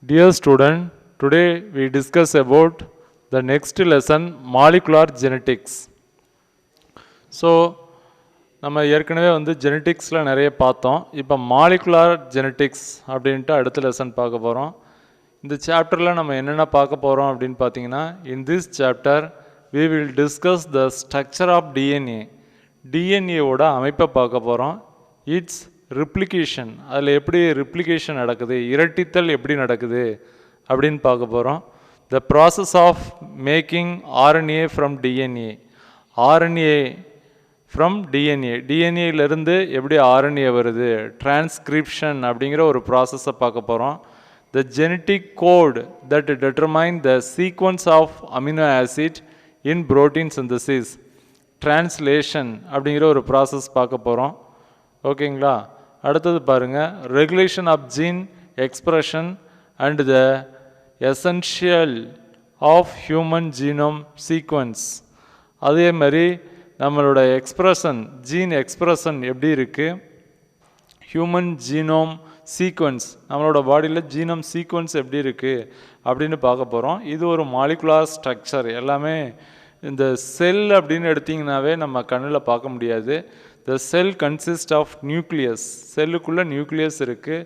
Dear student, today we discuss about the next lesson molecular genetics. So, நம்ம ஏற்கனவே ஜெனட்டிக்ஸில் நிறைய பார்த்தோம். இப்போ மாலிகுலார் ஜெனட்டிக்ஸ் அப்படின்ட்டு அடுத்த லெசன் பார்க்க போகிறோம். இந்த சாப்டரில் நம்ம என்னென்ன பார்க்க போகிறோம் அப்படின்னு பார்த்தீங்கன்னா, in this chapter we will discuss the structure of DNA. டிஎன்ஏவோட அமைப்பை பார்க்க போகிறோம். இட்ஸ் ரிப்ளிகேஷன், அதில் எப்படி ரிப்ளிகேஷன் நடக்குது, இரட்டித்தல் எப்படி நடக்குது அப்படின்னு பார்க்க போகிறோம். The process of making RNA from DNA, RNA from DNA, டிஎன்ஏலேருந்து எப்படி ஆர்என்ஏ வருது, டிரான்ஸ்கிரிப்ஷன் அப்படிங்கிற ஒரு ப்ராசஸை பார்க்க போகிறோம். The genetic code that determine the sequence of amino acid in protein synthesis, translation அப்படிங்கிற ஒரு ப்ராசஸ் பார்க்க போகிறோம். ஓகேங்களா? அடுத்தது பாருங்கள், regulation of gene expression and the essential of human genome sequence. அதே மாதிரி நம்மளோட எக்ஸ்பிரஷன், ஜீன் எக்ஸ்பிரஷன் எப்படி இருக்குது, ஹியூமன் ஜீனோம் சீக்வன்ஸ், நம்மளோட பாடியில் ஜீனோம் சீக்வன்ஸ் எப்படி இருக்குது அப்படின்னு பார்க்க போகிறோம். இது ஒரு மாலிகுலார் ஸ்ட்ரக்சர். எல்லாமே இந்த செல் அப்படின்னு எடுத்திங்கனாவே நம்ம கண்ணில் பார்க்க முடியாது. The cell consist of nucleus, செல்லுக்குள்ளே நியூக்ளியஸ் இருக்குது.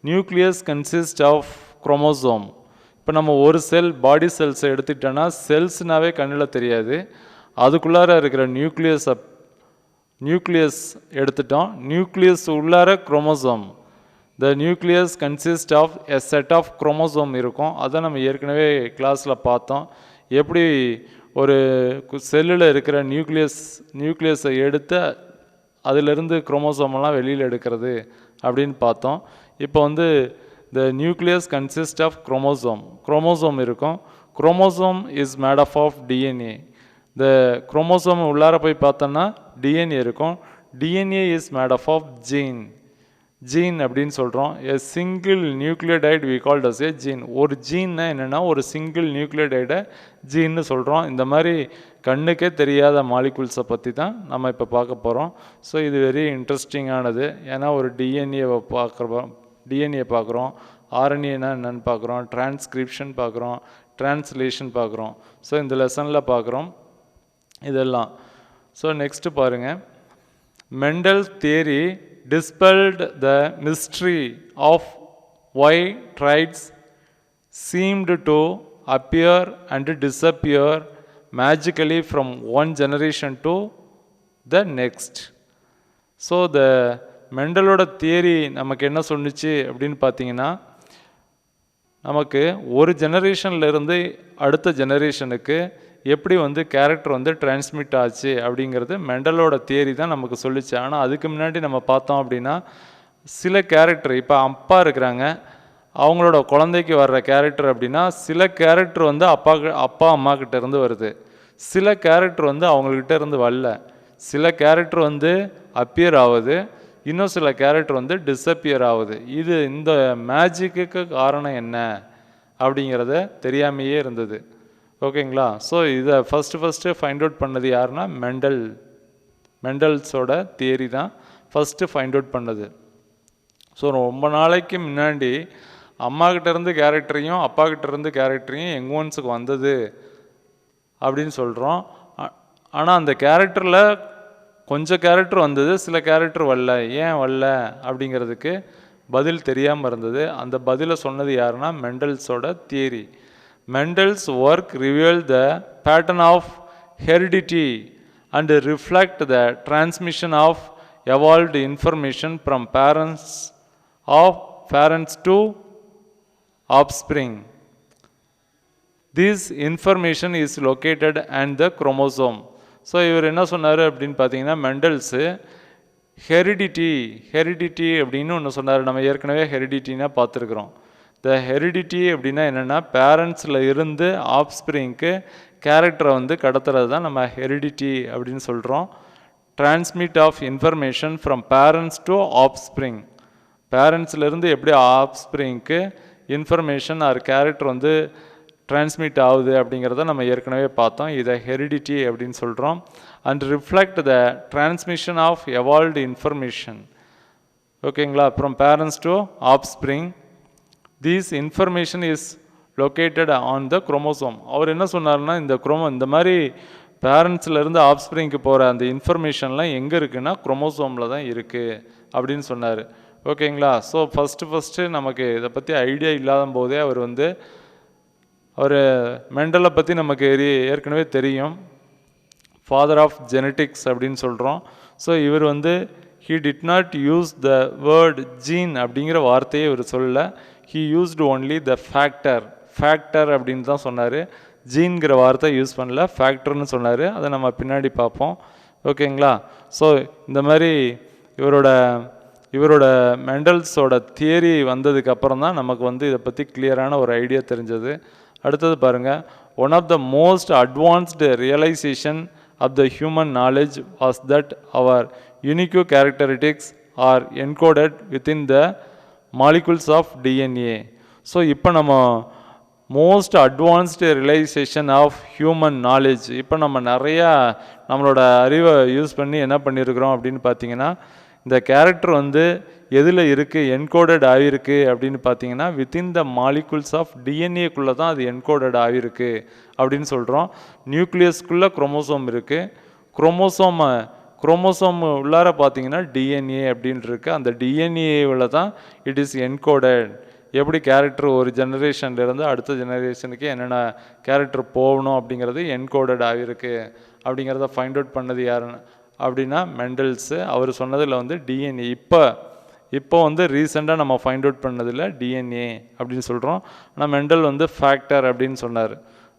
Nucleus consist of chromosome. இப்போ நம்ம ஒரு செல், பாடி செல்ஸை எடுத்துக்கிட்டோன்னா செல்ஸ்னாவே கண்ணில் தெரியாது. அதுக்குள்ளார இருக்கிற நியூக்ளியஸ் எடுத்துட்டோம். நியூக்ளியஸ் உள்ளார chromosome. The nucleus consist of a set of chromosome இருக்கும். அதை நம்ம ஏற்கனவே கிளாஸில் பார்த்தோம். எப்படி ஒரு செல்லில் இருக்கிற நியூக்ளியஸை எடுத்து அதிலிருந்து குரோமோசோமெல்லாம் வெளியில் எடுக்கிறது அப்படின்னு பார்த்தோம். இப்போ the nucleus consist of chromosome இருக்கும். Chromosome is made of DNA. The chromosome உள்ளார போய் பார்த்தோன்னா டிஎன்ஏ இருக்கும். DNA is made of gene அப்படின்னு சொல்கிறோம். A single nucleotide we called as a gene. ஒரு ஜீன்னா என்னென்னா ஒரு சிங்கிள் நியூக்ளியோடைடை ஜீன்னு சொல்கிறோம். இந்த மாதிரி கண்ணுக்கே தெரியாத மாலிகுல்ஸை பற்றி தான் நம்ம இப்போ பார்க்க போகிறோம். ஸோ இது வெரி இன்ட்ரெஸ்டிங்கானது. ஏன்னா ஒரு டிஎன்ஏவை பார்க்குறோம், ஆர்என்ஏனா என்னென்னு பார்க்குறோம், டிரான்ஸ்கிரிப்ஷன் பார்க்குறோம், டிரான்ஸ்லேஷன் பார்க்குறோம். ஸோ இந்த லெசனில் பார்க்குறோம் இதெல்லாம். ஸோ நெக்ஸ்ட்டு பாருங்கள், Mendel theory dispelled the mystery of why traits seemed to appear and disappear magically from one generation to the next. So the மெண்டலோட தியரி நமக்கு என்ன சொன்னிச்சு அப்படின்னு பார்த்தீங்கன்னா, நமக்கு ஒரு ஜெனரேஷன்லேருந்து அடுத்த ஜெனரேஷனுக்கு எப்படி கேரக்டர் டிரான்ஸ்மிட் ஆச்சு அப்படிங்கிறது மெண்டலோட தியரி தான் நமக்கு சொல்லிச்சு. ஆனால் அதுக்கு முன்னாடி நம்ம பார்த்தோம் அப்படின்னா, சில கேரக்டர், இப்போ அப்பா இருக்கிறாங்க, அவங்களோட குழந்தைக்கு வர்ற கேரக்டர் அப்படின்னா சில கேரக்டர் அப்பா அம்மா கிட்ட இருந்து வருது, சில கேரக்டர் அவங்கக்கிட்ட இருந்து வரல, சில கேரக்டர் அப்பியர் ஆகுது, இன்னும் சில கேரக்டர் டிஸப்பியர் ஆகுது. இந்த மேஜிக்கு காரணம் என்ன அப்படிங்கிறத தெரியாமையே இருந்தது. ஓகேங்களா? ஸோ இதை ஃபஸ்ட்டு ஃபைண்ட் அவுட் பண்ணது யாருன்னா மெண்டல்ஸோட தியரி தான் ஃபஸ்ட்டு ஃபைண்ட் அவுட் பண்ணது. ஸோ ரொம்ப நாளைக்கு முன்னாடி அம்மாக்கிட்டேருந்து கேரக்டரையும் அப்பாக்கிட்டேருந்து கேரக்டரையும் யங் ஒன்ஸுக்கு வந்தது அப்படின்னு சொல்கிறோம். ஆனால் அந்த கேரக்டரில் கொஞ்சம் கேரக்டர் வந்தது, சில கேரக்டர் வரல. ஏன் வரல அப்படிங்கிறதுக்கு பதில் தெரியாமல் இருந்தது. அந்த பதிலை சொன்னது யாருன்னா மெண்டல்ஸோட theory. Mendel's work revealed the pattern of heredity and reflect the transmission of evolved information from parents to offspring. This information is located in the chromosome. So இவர் என்ன சொன்னார் அப்படின்னு பார்த்தீங்கன்னா, மெண்டல்ஸு ஹெரிடிட்டி அப்படின்னு ஒன்று சொன்னார். நம்ம ஏற்கனவே ஹெரிடிட்டினா பார்த்துருக்குறோம். த ஹெரிடிட்டி அப்படின்னா என்னென்னா, பேரண்ட்ஸில் இருந்து ஆஃப்ஸ்ப்ரிங்க்கு கேரக்டரை கடத்துறது தான் நம்ம ஹெரிடிட்டி அப்படின்னு சொல்கிறோம். Transmit of information from parents to offspring, பேரண்ட்ஸ்லேருந்து எப்படி ஆஃப்ஸ்ப்ரிங்க்கு இன்ஃபர்மேஷன் ஆர் கேரக்டர் டிரான்ஸ்மிட் ஆகுது அப்படிங்கிறத நம்ம ஏற்கனவே பார்த்தோம். இதை ஹெரிடிட்டி அப்படின்னு சொல்கிறோம். And reflect the transmission of evolved information. ஓகேங்களா? From parents to offspring. This information is located on the chromosome. அவர் என்ன சொன்னார்னா இந்த மாதிரி பேரண்ட்ஸ்லேருந்து ஆப்ஸ்ப்ரிங்க்கு போகிற அந்த இன்ஃபர்மேஷன்லாம் எங்கே இருக்குன்னா குரோமோசோமில் தான் இருக்குது அப்படின்னு சொன்னார். ஓகேங்களா? ஸோ ஃபஸ்ட்டு நமக்கு இதை பற்றி ஐடியா இல்லாத போதே அவர் மெண்டலை பற்றி நமக்கு ஏற்கனவே தெரியும். ஃபாதர் ஆஃப் ஜெனட்டிக்ஸ் அப்படின்னு சொல்கிறோம். ஸோ இவர் he did not use the word gene அப்படிங்கிற வார்த்தையை இவர் சொல்லலை. he used only the factor அப்படின்னு தான் சொன்னார். ஜீன்கிற வார்த்தை யூஸ் பண்ணல, ஃபேக்டர்னு சொன்னார். அதை நம்ம பின்னாடி பார்ப்போம். ஓகேங்களா? ஸோ இந்த மாதிரி இவரோட மெண்டல்ஸோட தியரி வந்ததுக்கு அப்புறம் தான் நமக்கு இதை பற்றி கிளியரான ஒரு ஐடியா தெரிஞ்சது. அடுத்தது பாருங்கள், one of the most advanced realisation of the human knowledge was that our unique characteristics are encoded within the molecules of DNA. So இப்போ நம்ம most advanced realisation of human knowledge, இப்போ நம்ம நிறையா நம்மளோட அறிவை யூஸ் பண்ணி என்ன பண்ணியிருக்கிறோம் அப்படின்னு பார்த்தீங்கன்னா, இந்த கேரக்டர் எதில் இருக்குது என்கோடட் ஆகிருக்கு அப்படின்னு பார்த்தீங்கன்னா வித்தின் த மாலிகுல்ஸ் ஆஃப் டிஎன்ஏக்குள்ளே தான் அது என்கோடட் ஆகிருக்கு அப்படின்னு சொல்கிறோம். நியூக்ளியஸ்குள்ளே குரோமோசோம் இருக்குது. குரோமோசோம் உள்ளார பார்த்தீங்கன்னா டிஎன்ஏ அப்படின்னு இருக்குது. அந்த டிஎன்ஏவில் தான் இட் இஸ் என்கோடட். எப்படி கேரக்டர் ஒரு ஜெனரேஷன்லேருந்து அடுத்த ஜெனரேஷனுக்கு என்னென்ன கேரக்டர் போகணும் அப்படிங்கிறது என்கோடட் ஆகிருக்கு அப்படிங்கிறத ஃபைண்ட் அவுட் பண்ணது யாருன்னு அப்படின்னா மெண்டல்ஸு. அவர் சொன்னதில் டிஎன்ஏ இப்போ ரீசெண்டாக நம்ம ஃபைண்ட் அவுட் பண்ணதில் டிஎன்ஏ அப்படின்னு சொல்கிறோம். ஆனால் மெண்டல் ஃபேக்டர் அப்படின்னு சொன்னார்.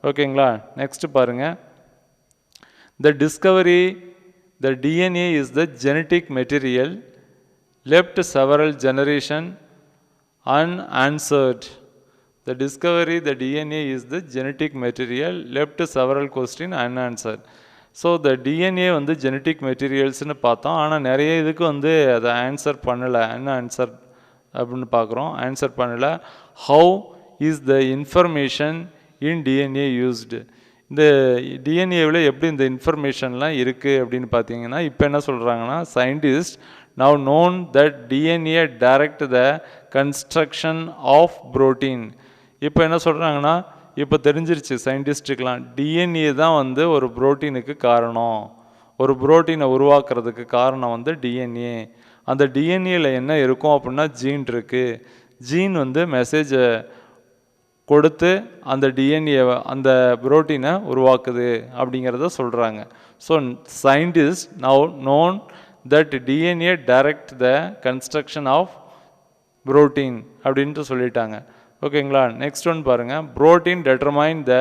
ஓகேங்களா? நெக்ஸ்ட் பாருங்கள், த Discovery the DNA is the genetic material left several generation unanswered. The discovery the DNA is the genetic material left several question unanswered. So the DNA genetic மெட்டீரியல்ஸ்னு பார்த்தோம். ஆனால் நிறைய இதுக்கு அதை ஆன்சர் பண்ணலை. என்ன ஆன்சர் அப்படின்னு பார்க்குறோம், ஆன்சர் பண்ணலை. How is the information in DNA used? இந்த டிஎன்ஏவில் எப்படி இந்த இன்ஃபர்மேஷன்லாம் இருக்குது அப்படின்னு பார்த்தீங்கன்னா, இப்போ என்ன சொல்கிறாங்கன்னா, scientist now known that DNA direct the construction of protein. இப்போ என்ன சொல்கிறாங்கன்னா, இப்போ தெரிஞ்சிருச்சு சயின்டிஸ்ட்டுக்கெலாம் டிஎன்ஏ தான் ஒரு புரோட்டீனுக்கு காரணம். ஒரு புரோட்டீனை உருவாக்குறதுக்கு காரணம் டிஎன்ஏ. அந்த டிஎன்ஏல என்ன இருக்கும் அப்படின்னா ஜீன் இருக்குது. ஜீன் மெசேஜை கொடுத்து அந்த டிஎன்ஏவை அந்த புரோட்டீனை உருவாக்குது அப்படிங்கிறத சொல்கிறாங்க. So scientist now known that DNA direct the construction of protein அப்படின்ட்டு சொல்லிட்டாங்க. ஓகேங்களா? நெக்ஸ்ட் ஒன் பாருங்கள், protein determine the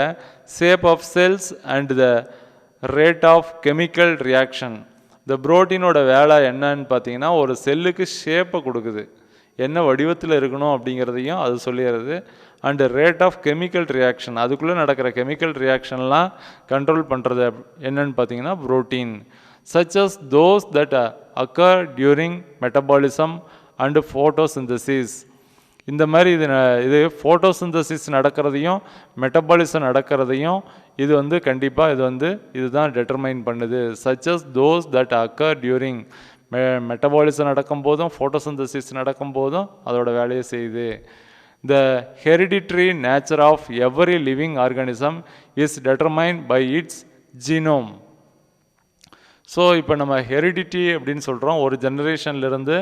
shape of cells and the rate of chemical reaction. இந்த புரோட்டீனோட வேலை என்னன்னு பார்த்தீங்கன்னா, ஒரு செல்லுக்கு ஷேப்பை கொடுக்குது, என்ன வடிவத்தில் இருக்கணும் அப்படிங்கிறதையும் அது சொல்லிடுறது. And rate of chemical reaction, அதுக்குள்ளே நடக்கிற கெமிக்கல் ரியாக்ஷன்லாம் கண்ட்ரோல் பண்ணுறது என்னன்னு பார்த்தீங்கன்னா protein. such as those that occur during metabolism and photosynthesis. இந்த மாதிரி இது ஃபோட்டோசிந்தசிஸ் நடக்கிறதையும் மெட்டபாலிசம் நடக்கிறதையும் இது கண்டிப்பாக இதுதான் டெட்டர்மைன் பண்ணுது. such as those that occur during metabolism நடக்கும்போதும் ஃபோட்டோசிந்தசிஸ் நடக்கும்போதும் அதோட வேலையை செய்யுது. The hereditary nature of every living organism is determined by its genome. So இப்போ நம்ம ஹெரிடிட்டி அப்படின்னு சொல்கிறோம், ஒரு ஜெனரேஷன்லேருந்து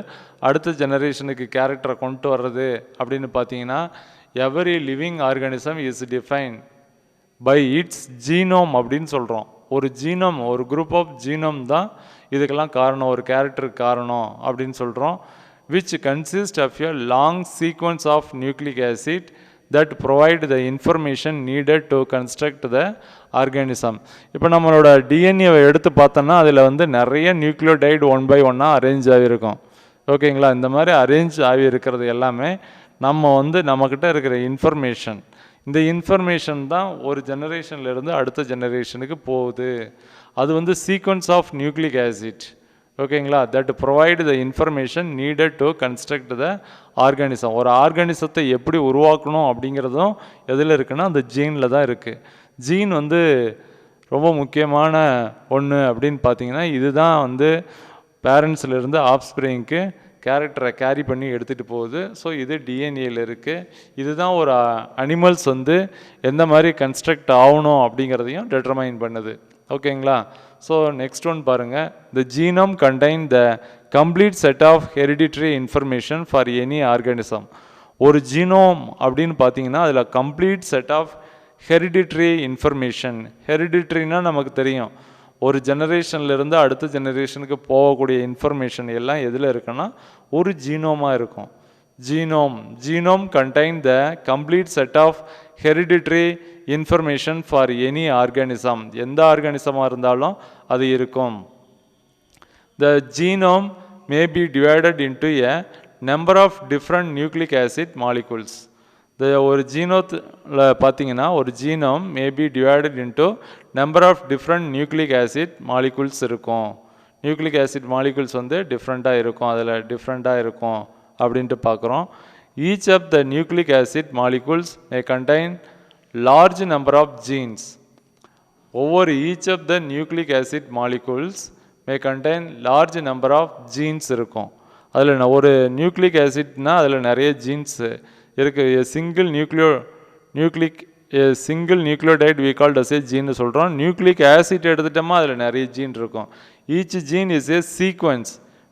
அடுத்த ஜெனரேஷனுக்கு கேரக்டரை கொண்டு வர்றது அப்படின்னு பார்த்தீங்கன்னா, every living organism is define by its genome அப்படின்னு சொல்கிறோம். ஒரு ஜீனோம், ஒரு குரூப் ஆஃப் ஜீனோம் தான் இதுக்கெல்லாம் காரணம், ஒரு கேரக்டருக்கு காரணம் அப்படின்னு சொல்கிறோம். which consist of a long sequence of nucleic acid that provide the information needed to construct the organism. இப்போ நம்மளோட டிஎன்ஏவை எடுத்து பார்த்தோன்னா அதில் நிறைய நியூக்ளியோடைடு ஒன் பை ஒன்னாக அரேஞ்ச் ஆகியிருக்கும். ஓகேங்களா? இந்த மாதிரி அரேஞ்ச் ஆகி இருக்கிறது எல்லாமே நம்மக்கிட்ட இருக்கிற இன்ஃபர்மேஷன். இந்த இன்ஃபர்மேஷன் தான் ஒரு ஜெனரேஷன்லேருந்து அடுத்த ஜெனரேஷனுக்கு போகுது. அது சீக்வன்ஸ் ஆஃப் நியூக்ளிக் ஆசிட். ஓகேங்களா? That provide the information needed to construct the organism. ஒரு ஆர்கானிசத்தை எப்படி உருவாக்கணும் அப்படிங்கிறதும் எதில் இருக்குன்னா அந்த ஜீனில் தான் இருக்குது. ஜீன் ரொம்ப முக்கியமான ஒன்று அப்படின்னு பார்த்தீங்கன்னா, இதுதான் பேரண்ட்ஸ்லேருந்து ஆஃப்ஸ்ப்ரிங்க்கு கேரக்டரை கேரி பண்ணி எடுத்துகிட்டு போகுது. ஸோ இது டிஎன்ஏல இருக்குது. இதுதான் ஒரு அனிமல்ஸ் வந்து எந்த மாதிரி கன்ஸ்ட்ரக்ட் ஆகணும் அப்படிங்கிறதையும் டெட்டர்மைன் பண்ணுது. ஓகேங்களா? ஸோ நெக்ஸ்ட் ஒன் பாருங்கள். The genome contain the complete set of hereditary information for any organism. ஒரு ஜீனோம் அப்படின்னு பார்த்தீங்கன்னா அதில் complete set of hereditary information. ஹெரிடிட்ரினா நமக்கு தெரியும், ஒரு ஜெனரேஷன்லேருந்து அடுத்த ஜெனரேஷனுக்கு போகக்கூடிய இன்ஃபர்மேஷன் எல்லாம் எதில் இருக்குன்னா ஒரு ஜீனோமாக இருக்கும். Genome contain the complete set of hereditary information for any organism. எந்த ஆர்கானிசமாக இருந்தாலும் அது இருக்கும். The genome may be divided into a number of different nucleic acid molecules. ஒரு ஜீனோத்தில் பார்த்தீங்கன்னா ஒரு genome may be divided into number of different nucleic acid molecules இருக்கும். நியூக்ளிக் ஆசிட் மாலிகூல்ஸ் வந்து டிஃப்ரெண்ட்டாக இருக்கும், அதில் டிஃப்ரெண்ட்டாக இருக்கும் அப்படின்ட்டு பார்க்குறோம். Each of the nucleic acid molecules may contain large number of genes. ஒவ்வொரு each of the nucleic acid molecules may contain large number of genes இருக்கும். அதில் ஒரு நியூக்ளிக் ஆசிட்னா அதில் நிறைய ஜீன்ஸ் இருக்குது. Single nucleotide we called as a ஜீன்னு சொல்கிறோம். நியூக்ளிக் ஆசிட் எடுத்துட்டோமா அதில் நிறைய ஜீன் இருக்கும். Each gene is a sequence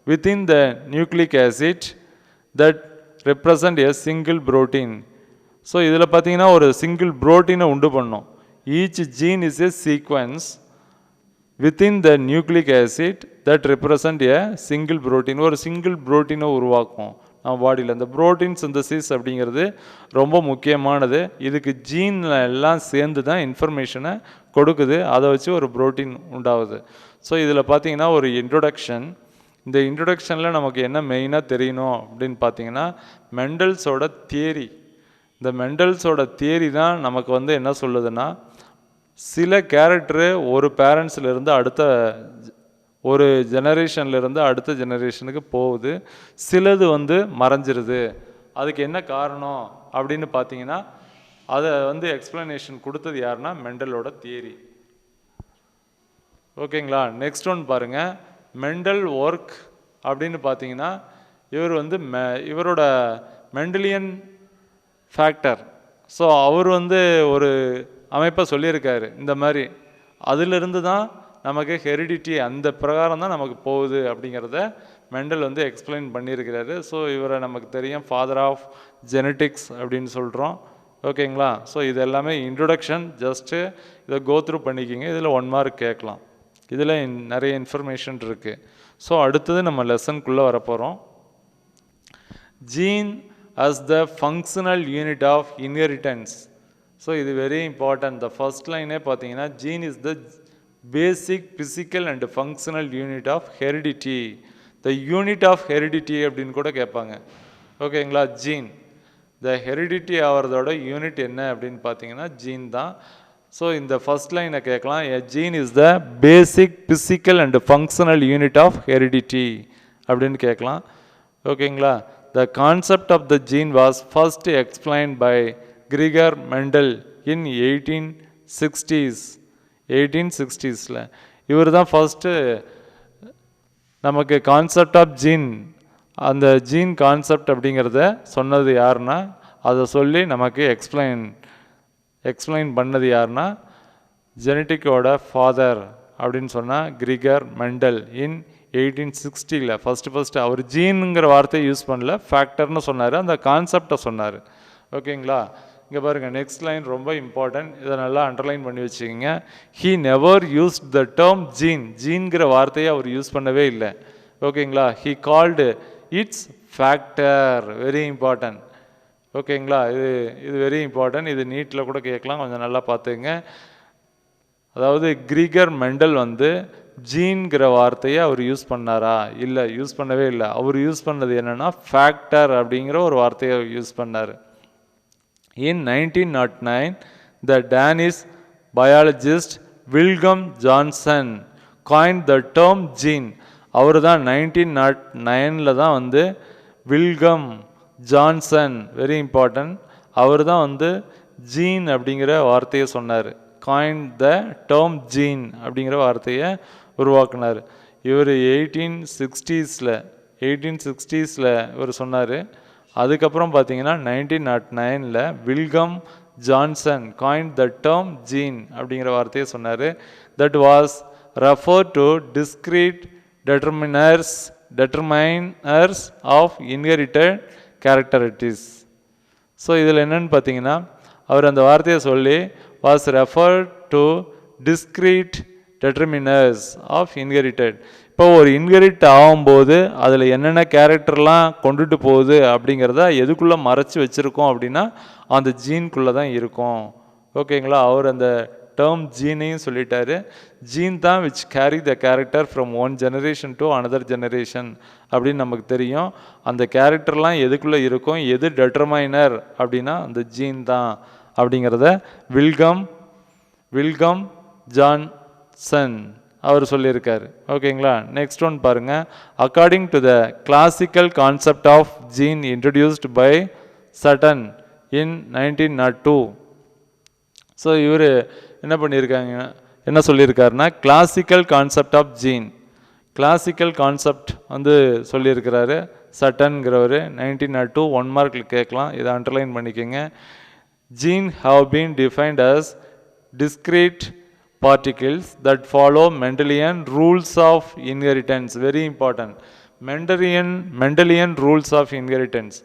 within the nucleic acid that represent a single protein. So இதில் பார்த்தீங்கன்னா ஒரு சிங்கிள் புரோட்டீனை உண்டு பண்ணோம். Each gene is a sequence within the nucleic acid that represent a single protein. ஒரு single புரோட்டீனை உருவாக்கும் நம்ம பாடியில். இந்த புரோட்டீன் சிந்தசிஸ் அப்படிங்கிறது ரொம்ப முக்கியமானது. இதுக்கு ஜீன் எல்லாம் சேர்ந்து தான் இன்ஃபர்மேஷனை கொடுக்குது. அதை வச்சு ஒரு புரோட்டீன் உண்டாகுது. ஸோ இதில் பார்த்தீங்கன்னா ஒரு இன்ட்ரொடக்ஷன். இந்த இன்ட்ரொடக்ஷனில் நமக்கு என்ன மெயினாக தெரியணும் அப்படின்னு பார்த்தீங்கன்னா மெண்டல்ஸோட தியரி. இந்த மெண்டல்ஸோட தியரி தான் நமக்கு வந்து என்ன சொல்லுதுன்னா, சில கேரக்டரு ஒரு பேரண்ட்ஸ்லேருந்து அடுத்த ஒரு ஜெனரேஷன்லேருந்து அடுத்த ஜெனரேஷனுக்கு போகுது, சிலது வந்து மறைஞ்சிருது. அதுக்கு என்ன காரணம் அப்படின்னு பார்த்தீங்கன்னா அதை வந்து எக்ஸ்பிளனேஷன் கொடுத்தது யாருன்னா மெண்டலோட தியரி. ஓகேங்களா? நெக்ஸ்ட் ஒன் பாருங்கள். மெண்டல் ஒர்க் அப்படின்னு பார்த்தீங்கன்னா இவர் வந்து இவரோட மெண்டலியன் ஃபேக்டர். ஸோ அவர் வந்து ஒரு அமைப்பை சொல்லியிருக்காரு இந்த மாதிரி. அதிலிருந்து தான் நமக்கு ஹெரிடிட்டி அந்த பிரகாரம் தான் நமக்கு போகுது அப்படிங்கிறத மெண்டல் வந்து எக்ஸ்பிளைன் பண்ணியிருக்கிறாரு. ஸோ இவரை நமக்கு தெரியும் ஃபாதர் ஆஃப் ஜெனட்டிக்ஸ் அப்படின்னு சொல்கிறோம். ஓகேங்களா? ஸோ இது எல்லாமே இன்ட்ரொடக்ஷன். ஜஸ்ட்டு இதை கோத்ரூ பண்ணிக்கிங்க. இதில் 1 மார்க் கேட்கலாம். இதில் நிறைய இன்ஃபர்மேஷன் இருக்குது. ஸோ அடுத்தது நம்ம லெசனுக்குள்ளே வரப்போகிறோம். Gene as the functional unit of inheritance. So இது வெரி இம்பார்ட்டன்ட். த ஃபர்ஸ்ட் லைனே பார்த்தீங்கன்னா gene is the basic physical and functional unit of heredity. The unit of heredity அப்படின்னு கூட கேட்பாங்க. ஓகேங்களா? ஜீன் த ஹெரிடிட்டி ஆகிறதோட யூனிட் என்ன அப்படின்னு பார்த்தீங்கன்னா ஜீன் தான். ஸோ இந்த ஃபர்ஸ்ட் லைனை கேட்கலாம். A gene is the basic physical and functional unit of heredity அப்படின்னு கேட்கலாம். ஓகேங்களா? The concept of the gene was first explained by Gregor Mendel in 1860s. 1860s இவர் தான் ஃபர்ஸ்ட்டு நமக்கு கான்செப்ட் ஆஃப் ஜீன், அந்த ஜீன் கான்செப்ட் அப்படிங்கிறத சொன்னது யாருன்னா, அதை சொல்லி நமக்கு எக்ஸ்பிளைன் பண்ணது யாருன்னா ஜெனட்டிக்கோட ஃபாதர் அப்படின்னு சொன்னால் கிரிகர் மெண்டல் இன் 1860 ஃபஸ்ட்டு அவர் ஜீனுங்கிற வார்த்தையை யூஸ் பண்ணல, ஃபேக்டர்னு சொன்னார், அந்த கான்செப்டை சொன்னார். ஓகேங்களா? இங்கே பாருங்கள், நெக்ஸ்ட் லைன் ரொம்ப இம்பார்ட்டன்ட், இதை நல்லா அண்டர்லைன் பண்ணி வச்சுக்கோங்க. He never used the term ஜீன்கிற வார்த்தையை அவர் யூஸ் பண்ணவே இல்லை. ஓகேங்களா? He called it's factor. Very important. ஓகேங்களா? இது வெரி இம்பார்ட்டன்ட். இது நீட்டில் கூட கேட்கலாம், கொஞ்சம் நல்லா பார்த்துங்க. அதாவது கிரிகர் மெண்டல் வந்து ஜீன்கிற வார்த்தையை அவர் யூஸ் பண்ணாரா? இல்லை, யூஸ் பண்ணவே இல்லை. அவர் யூஸ் பண்ணது என்னென்னா ஃபேக்டர் அப்படிங்கிற ஒரு வார்த்தையை யூஸ் பண்ணார். In 1909 the Danish biologist Wilhelm Johannsen coin the term gene. அவர் தான் 1909 தான் வந்து வில்கம் ஜான்சன், வெரி இம்பார்ட்டன்ட், அவர் தான் வந்து ஜீன் அப்படிங்கிற வார்த்தையை சொன்னார். காயின் த டேர்ம் ஜீன் அப்படிங்கிற வார்த்தையை உருவாக்குனார். இவர் 1860s 1860s இவர் சொன்னார். அதுக்கப்புறம் பார்த்தீங்கன்னா 1909 Wilhelm Johannsen coined the term gene அப்படிங்கிற வார்த்தையை சொன்னார். That was refer to discrete determiners of inherited characteristics. So இதில் என்னன்னு பார்த்தீங்கன்னா அவர் அந்த வார்த்தையை சொல்லி was refer to discrete determiners of inherited. இப்போ ஒரு இன்ஹெரிட் ஆகும்போது அதில் என்னென்ன கேரக்டர்லாம் கொண்டுட்டு போகுது அப்படிங்கிறத எதுக்குள்ளே மறைச்சி வச்சுருக்கோம் அப்படின்னா அந்த ஜீனுக்குள்ளே தான் இருக்கும். ஓகேங்களா? அவர் அந்த டேர்ம் ஜீனையும் சொல்லிட்டாரு. ஜீன் தான் which carry the character from one generation to another generation அப்படின்னு நமக்கு தெரியும். அந்த கேரக்டர்லாம் எதுக்குள்ளே இருக்கும், எது டெட்டர்மைனர் அப்படின்னா அந்த ஜீன் தான் அப்படிங்கிறத வில்கம் ஜான்சன் அவர் சொல்லியிருக்காரு. ஓகேங்களா? நெக்ஸ்ட் ஒன் பாருங்க. According to the classical concept of gene introduced by Sutton in 1902. So இவர் என்ன பண்ணியிருக்காங்க, என்ன சொல்லியிருக்காருன்னா classical concept of gene, classical concept வந்து சொல்லியிருக்கிறாரு சட்டன்கிறவர். 1902 1 மார்க்கில் கேட்கலாம், இதை அண்டர்லைன் பண்ணிக்கோங்க. Gene have been defined as discrete particles that follow Mendelian rules of inheritance. Very important. Mendelian rules of inheritance.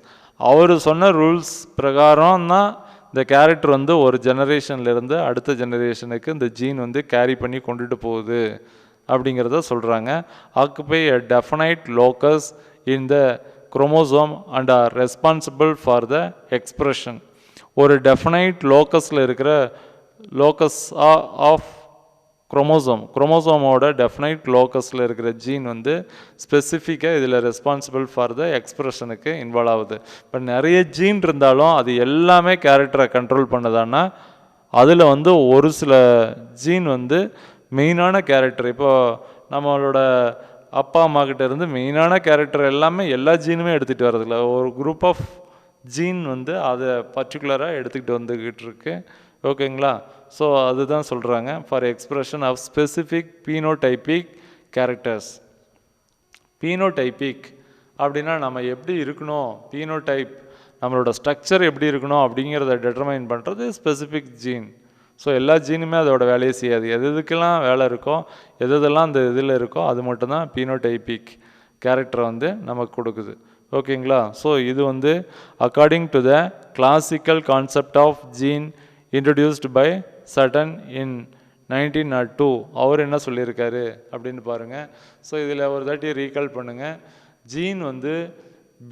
அவர் சொன்ன ரூல்ஸ் பிரகாரம் தான் இந்த கேரக்டர் வந்து ஒரு ஜெனரேஷன்லேருந்து அடுத்த ஜெனரேஷனுக்கு இந்த ஜீன் வந்து கேரி பண்ணி கொண்டுட்டு போகுது அப்படிங்கிறத சொல்கிறாங்க. Occupy a definite locus in the chromosome and are responsible for the expression. ஒரு டெஃபனைட் லோக்கஸில் இருக்கிற லோக்கஸ் ஆஃப் குரோமோசோமோட டெஃபனைட் லோக்கஸில் இருக்கிற ஜீன் வந்து ஸ்பெசிஃபிக்காக இதில் ரெஸ்பான்சிபிள் ஃபார் த எக்ஸ்ப்ரெஷனுக்கு இன்வால்வ் ஆகுது. இப்போ நிறைய ஜீன் இருந்தாலும் அது எல்லாமே கேரக்டரை கண்ட்ரோல் பண்ணுதான்னா அதில் வந்து ஒரு சில ஜீன் வந்து மெயினான கேரக்டர், இப்போது நம்மளோட அப்பா அம்மா கிட்ட இருந்து மெயினான கேரக்டர் எல்லாமே எல்லா ஜீனுமே எடுத்துகிட்டு வரதில்ல, ஒரு குரூப் ஆஃப் ஜீன் வந்து அதை பர்டிகுலராக எடுத்துக்கிட்டு வந்துக்கிட்டு இருக்கு. ஓகேங்களா? ஸோ அதுதான் சொல்கிறாங்க for expression of specific phenotypic characters. Phenotypic அப்படின்னா நம்ம எப்படி இருக்கணும், பீனோடைப் நம்மளோட ஸ்ட்ரக்சர் எப்படி இருக்கணும் அப்படிங்கிறத டெட்டர்மைன் பண்ணுறது ஸ்பெசிஃபிக் ஜீன். ஸோ எல்லா ஜீனுமே அதோட வேலையை செய்யாது. எதுக்கெல்லாம் வேலை இருக்கோ எதெல்லாம் அந்த இதில் இருக்கோ அது மட்டும்தான் பீனோடைபிக் கேரக்டரை வந்து நமக்கு கொடுக்குது. ஓகேங்களா? ஸோ இது வந்து according to the classical concept of gene introduced by Sutton in 1902 அவர் என்ன சொல்லியிருக்காரு அப்படின்னு பாருங்கள். ஸோ இதில் ஒரு தாட்டி ரீகால் பண்ணுங்கள். ஜீன் வந்து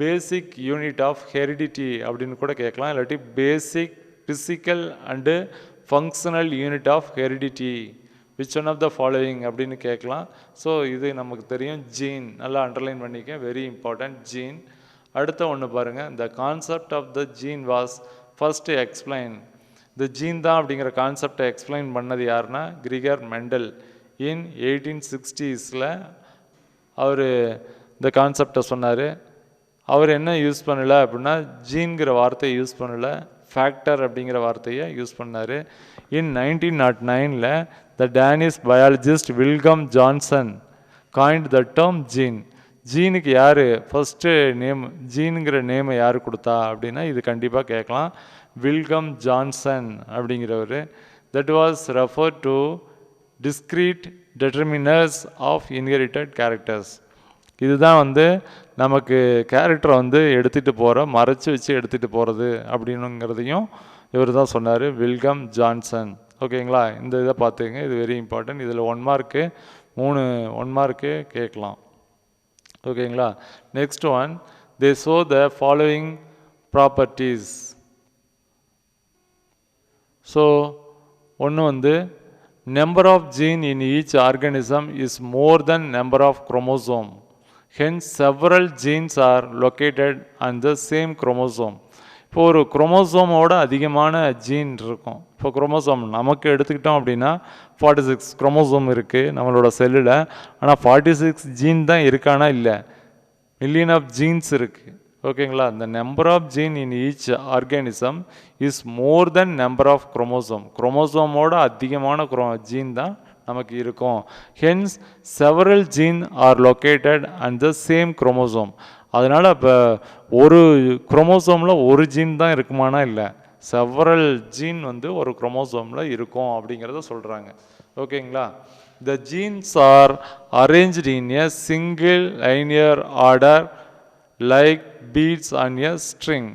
பேசிக் யூனிட் ஆஃப் ஹெரிடிட்டி அப்படின்னு கூட கேட்கலாம், இல்லாட்டி basic physical and functional unit of heredity which one of the following அப்படின்னு கேட்கலாம். ஸோ இது நமக்கு தெரியும் ஜீன், நல்லா அண்டர்லைன் பண்ணிக்க, வெரி இம்பார்ட்டன்ட் ஜீன். அடுத்த ஒன்று பாருங்கள். The concept of the gene was first explain. இந்த ஜீன் தான் அப்படிங்கிற கான்செப்டை எக்ஸ்பிளைன் பண்ணது யாருன்னா கிரிகர் மெண்டல் இன் 1860s. அவர் இந்த கான்செப்டை சொன்னார். அவர் என்ன யூஸ் பண்ணலை அப்படின்னா ஜீன்கிற வார்த்தையை யூஸ் பண்ணலை, ஃபேக்டர் அப்படிங்கிற வார்த்தையை யூஸ் பண்ணார். In 1909 the Danish biologist Wilhelm Johannsen coined the term gene. ஜீனுக்கு யார் ஃபஸ்ட்டு நேம், ஜீனுங்கிற நேமை யார் கொடுத்தா அப்படின்னா இது கண்டிப்பாக கேட்கலாம், வில்கம் ஜான்சன் அப்படிங்கிறவர். That was refer to discrete determiners of inherited characters. இதுதான் வந்து நமக்கு கேரக்டரை வந்து எடுத்துகிட்டு போகிற, மறைச்சி வச்சு எடுத்துகிட்டு போகிறது அப்படின்னுங்கிறதையும் இவர் தான் சொன்னார், வில்கம் ஜான்சன். ஓகேங்களா? இந்த இதை பார்த்துங்க, இது வெரி இம்பார்ட்டன்ட். இதில் 1 மார்க்கு 3 1 மார்க்கு கேட்கலாம். ஓகேங்களா? Next one, they show the following properties. So ஒன்று வந்து number of gene in each organism is more than number of chromosome. Hence several genes are located on the same chromosome. இப்போ ஒரு குரோமோசோமோட அதிகமான gene இருக்கும். இப்போ chromosome நமக்கு எடுத்துக்கிட்டோம் அப்படின்னா 46 குரோமோசோம் இருக்குது நம்மளோட செல்லில். ஆனால் 46 ஜீன் தான் இருக்கானா இல்லை, மில்லியன் ஆஃப் ஜீன்ஸ் இருக்குது. ஓகேங்களா? the number of gene in each organism is more than number of chromosome. குரோமோசோமோட அதிகமான ஜீன் தான் நமக்கு இருக்கும். Hence several gene are located and the same chromosome. அதனால் இப்போ ஒரு குரோமோசோமில் ஒரு ஜீன் தான் இருக்குமானா இல்லை, செவரல் ஜீன் வந்து ஒரு குரோமோசோமில் இருக்கும் அப்படிங்கிறத சொல்கிறாங்க. ஓகேங்களா? The genes are arranged in a single linear order like beads on a string.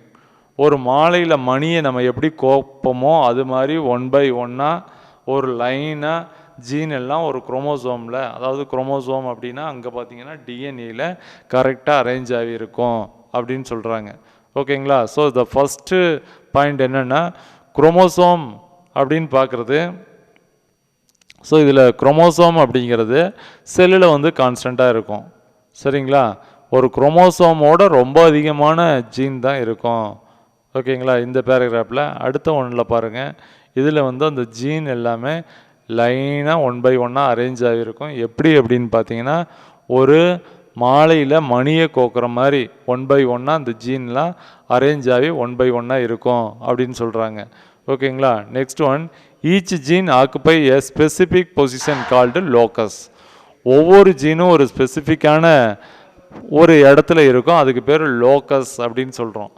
ஒரு மாலையில் மணியை நம்ம எப்படி கோப்போமோ அது மாதிரி ஒன் பை ஒன்னாக ஒரு லைனாக ஜீன் எல்லாம் ஒரு குரோமோசோமில், அதாவது குரோமோசோம் அப்படின்னா அங்கே பார்த்தீங்கன்னா டிஎன்ஏல கரெக்டாக அரேஞ்ச் ஆகியிருக்கும் அப்படின்னு சொல்கிறாங்க. ஓகேங்களா? ஸோ த ஃபஸ்ட்டு பாயிண்ட் என்னென்னா குரோமோசோம் அப்படின்னு பார்க்குறது. ஸோ இதில் குரோமோசோம் அப்படிங்கிறது செல்லில் வந்து கான்ஸ்டண்ட்டாக இருக்கும். சரிங்களா? ஒரு குரோமோசோமோட ரொம்ப அதிகமான ஜீன் தான் இருக்கும். ஓகேங்களா? இந்த பேராகிராஃபில் அடுத்த ஒன்றில் பாருங்கள். இதில் வந்து அந்த ஜீன் எல்லாமே லைனாக ஒன் பை ஒன்னாக அரேஞ்ச் ஆகியிருக்கும். எப்படி அப்படின்னு பார்த்தீங்கன்னா ஒரு மாலையில் மணியை கோக்குற மாதிரி ஒன் பை ஒன்னாக அந்த ஜீன்லாம் அரேஞ்ச் ஆகி ஒன் பை ஒன்னாக இருக்கும் அப்படின்னு சொல்கிறாங்க. ஓகேங்களா? Next one, each gene occupy a specific position called locus. ஒவ்வொரு ஜீனும் ஒரு ஸ்பெசிஃபிக்கான ஒரு இடத்துல இருக்கும், அதுக்கு பேர் லோக்கஸ் அப்படின்னு சொல்கிறோம்.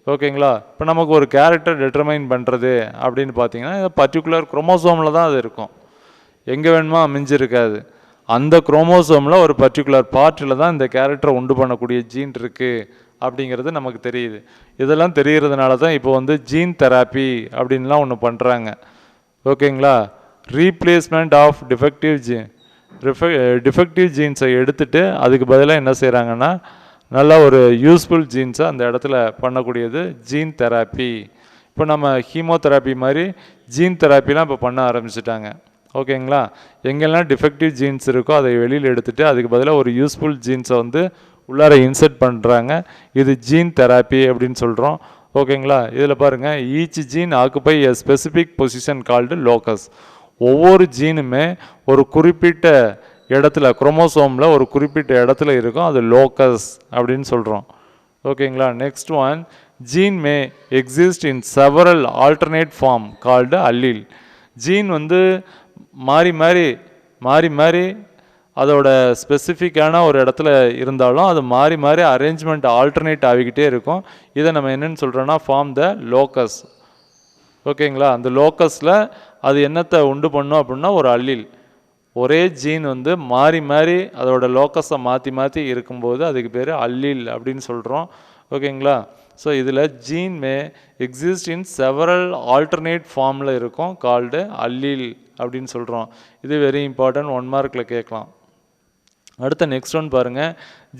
ஓகேங்களா? இப்போ நமக்கு ஒரு கேரக்டர் டிட்டர்மைன் பண்ணுறது அப்படின்னு பார்த்தீங்கன்னா பர்டிகுலர் குரோமோசோமில் தான் அது இருக்கும், எங்கே வேணுமோ அமைஞ்சிருக்காது. அந்த குரோமோசோமில் ஒரு பர்டிகுலர் பார்ட்டில் தான் இந்த கேரக்டரை உண்டு பண்ணக்கூடிய ஜீன் இருக்குது அப்படிங்கிறது நமக்கு தெரியுது. இதெல்லாம் தெரிகிறதுனால தான் இப்போ வந்து ஜீன் தெராப்பி அப்படின்லாம் ஒன்று பண்ணுறாங்க. ஓகேங்களா? ரீப்ளேஸ்மெண்ட் ஆஃப் டிஃபெக்டிவ் ஜீன்ஸை எடுத்துகிட்டு அதுக்கு பதிலாக என்ன செய்கிறாங்கன்னா நல்லா ஒரு யூஸ்ஃபுல் ஜீன்ஸை அந்த இடத்துல பண்ணக்கூடியது ஜீன் தெராப்பி. இப்போ நம்ம ஹீமோதெராப்பி மாதிரி ஜீன் தெராப்பிலாம் இப்போ பண்ண ஆரம்பிச்சிட்டாங்க. ஓகேங்களா? எங்கெல்லாம் டிஃபெக்டிவ் ஜீன்ஸ் இருக்கோ அதை வெளியில் எடுத்துகிட்டு அதுக்கு பதிலாக ஒரு யூஸ்ஃபுல் ஜீன்ஸை வந்து உள்ளார இன்சர்ட் பண்ணுறாங்க. இது ஜீன் தெராப்பி அப்படின்னு சொல்கிறோம். ஓகேங்களா? இதில் பாருங்கள், each gene occupy a specific position called locus. ஒவ்வொரு ஜீனுமே ஒரு குறிப்பிட்ட இடத்துல குரோமோசோமில் ஒரு குறிப்பிட்ட இடத்துல இருக்கும், அது லோக்கஸ் அப்படின்னு சொல்கிறோம். ஓகேங்களா? Next one, gene may exist in several alternate form called allele. ஜீன் வந்து மாறி மாறி அதோட ஸ்பெசிஃபிக்கான ஒரு இடத்துல இருந்தாலும் அது மாறி மாறி அரேஞ்ச்மெண்ட் ஆல்டர்னேட் ஆகிக்கிட்டே இருக்கும். இதை நம்ம என்னென்னு சொல்கிறோன்னா ஃபார்ம் த லோக்கஸ். ஓகேங்களா? அந்த லோக்கஸில் அது என்னத்தை உண்டு பண்ணும் அப்படின்னா ஒரு அல்லீல். ஒரே ஜீன் வந்து மாறி மாறி அதோட லோக்கஸை மாற்றி இருக்கும்போது அதுக்கு பேர் அல்லீல் அப்படின்னு சொல்கிறோம். ஓகேங்களா? ஸோ இதில் gene may exist in several alternate ஃபார்மில் இருக்கும், கால்டு அல்லீல் அப்படின்னு சொல்கிறோம். இது வெரி இம்பார்ட்டன்ட், 1 மார்க்கில் கேட்கலாம். அடுத்த நெக்ஸ்ட் ஒன் பாருங்கள்,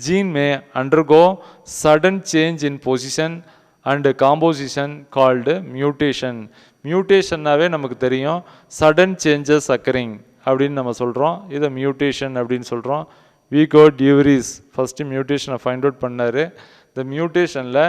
gene may undergo sudden change in position and composition called mutation. மியூட்டேஷன்னாவே நமக்கு தெரியும், சடன் சேஞ்சஸ் அக்கரிங் அப்படின்னு நம்ம சொல்கிறோம். இதை மியூட்டேஷன் அப்படின்னு சொல்கிறோம். வீகோ டியூரிஸ் ஃபஸ்ட்டு மியூட்டேஷனை ஃபைண்ட் அவுட் பண்ணார். இந்த மியூட்டேஷனில்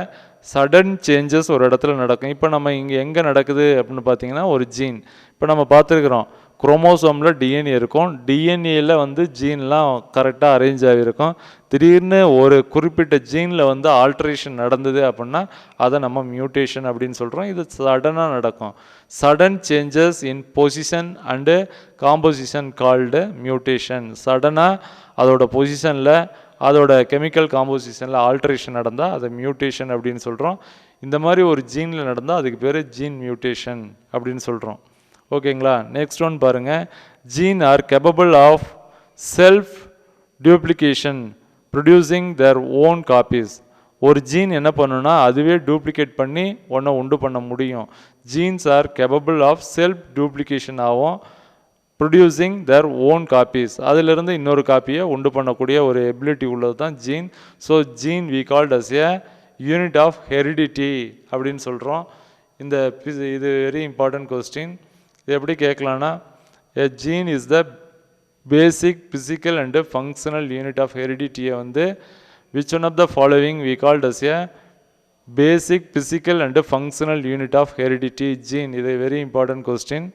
சடன் சேஞ்சஸ் ஒரு இடத்துல நடக்கும். இப்போ நம்ம இங்கே எங்கே நடக்குது அப்படின்னு பார்த்தீங்கன்னா ஒரு ஜீன். இப்போ நம்ம பார்த்துருக்குறோம், குரோமோசோமில் டிஎன்ஏ இருக்கும், டிஎன்ஏயில் வந்து ஜீன்லாம் கரெக்டாக அரேஞ்ச் ஆகிருக்கும். திடீர்னு ஒரு குறிப்பிட்ட ஜீனில் வந்து ஆல்ட்ரேஷன் நடந்தது அப்படின்னா அதை நம்ம மியூட்டேஷன் அப்படின்னு சொல்கிறோம். இது சடனாக நடக்கும். Sudden changes in position and composition called mutation. சடனாக அதோட பொசிஷனில் அதோட கெமிக்கல் காம்போசிஷனில் ஆல்ட்ரேஷன் நடந்தால் அதை மியூட்டேஷன் அப்படின்னு சொல்கிறோம். இந்த மாதிரி ஒரு ஜீனில் நடந்தால் அதுக்கு பேர் ஜீன் மியூட்டேஷன் அப்படின்னு சொல்கிறோம். ஓகேங்களா? நெக்ஸ்ட் ஒன் பாருங்கள், gene are capable of self duplication producing their own copies. ஒரு ஜீன் என்ன பண்ணுன்னா அதுவே டூப்ளிகேட் பண்ணி ஒன்றை உண்டு பண்ண முடியும். Genes are capable of self duplication ஆகும், ப்ரொடியூசிங் தேர் ஓன் காப்பீஸ். அதிலிருந்து இன்னொரு காப்பியை உண்டு பண்ணக்கூடிய ஒரு எபிலிட்டி உள்ளது தான் gene. So gene we called as a unit of heredity அப்படின்னு சொல்கிறோம். இது வெரி இம்பார்ட்டன்ட் கொஸ்டின். இது எப்படி கேட்கலான்னா, a gene is the basic physical and functional unit of ஹெரிடிட்டியை வந்து which one of the following we called as a basic physical and functional unit of heredity gene. இது very important question.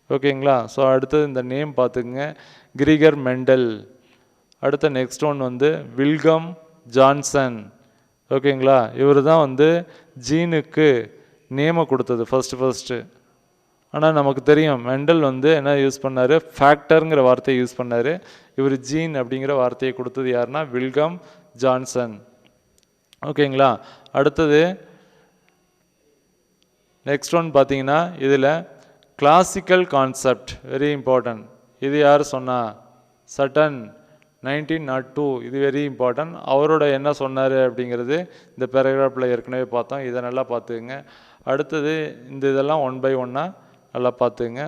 ஓகேங்களா? So அடுத்தது இந்த name பார்த்துக்குங்க, Gregor Mendel. அடுத்த next one வந்து Wilhelm Johnson. ஓகேங்களா? இவர் தான் வந்து ஜீனுக்கு நேமை கொடுத்தது ஃபஸ்ட்டு. ஆனால் நமக்கு தெரியும் மெண்டல் வந்து என்ன யூஸ் பண்ணார், ஃபேக்டருங்கிற வார்த்தையை யூஸ் பண்ணார். இவர் ஜீன் அப்படிங்கிற வார்த்தையை கொடுத்தது யாருன்னா வில்கம் ஜான்சன். ஓகேங்களா. அடுத்தது நெக்ஸ்ட் ஒன் பார்த்தீங்கன்னா இதில் கிளாசிக்கல் கான்செப்ட் வெரி இம்பார்ட்டன்ட். இது யார் சொன்னா, சட்டன் 1902. இது வெரி இம்பார்ட்டன்ட். அவரோட என்ன சொன்னார் அப்படிங்கிறது இந்த பேராகிராஃபில் ஏற்கனவே பார்த்தோம். இதை நல்லா பார்த்துக்குங்க. அடுத்தது இந்த இதெல்லாம் ஒன் பை ஒன்னாக நல்லா பார்த்துக்குங்க.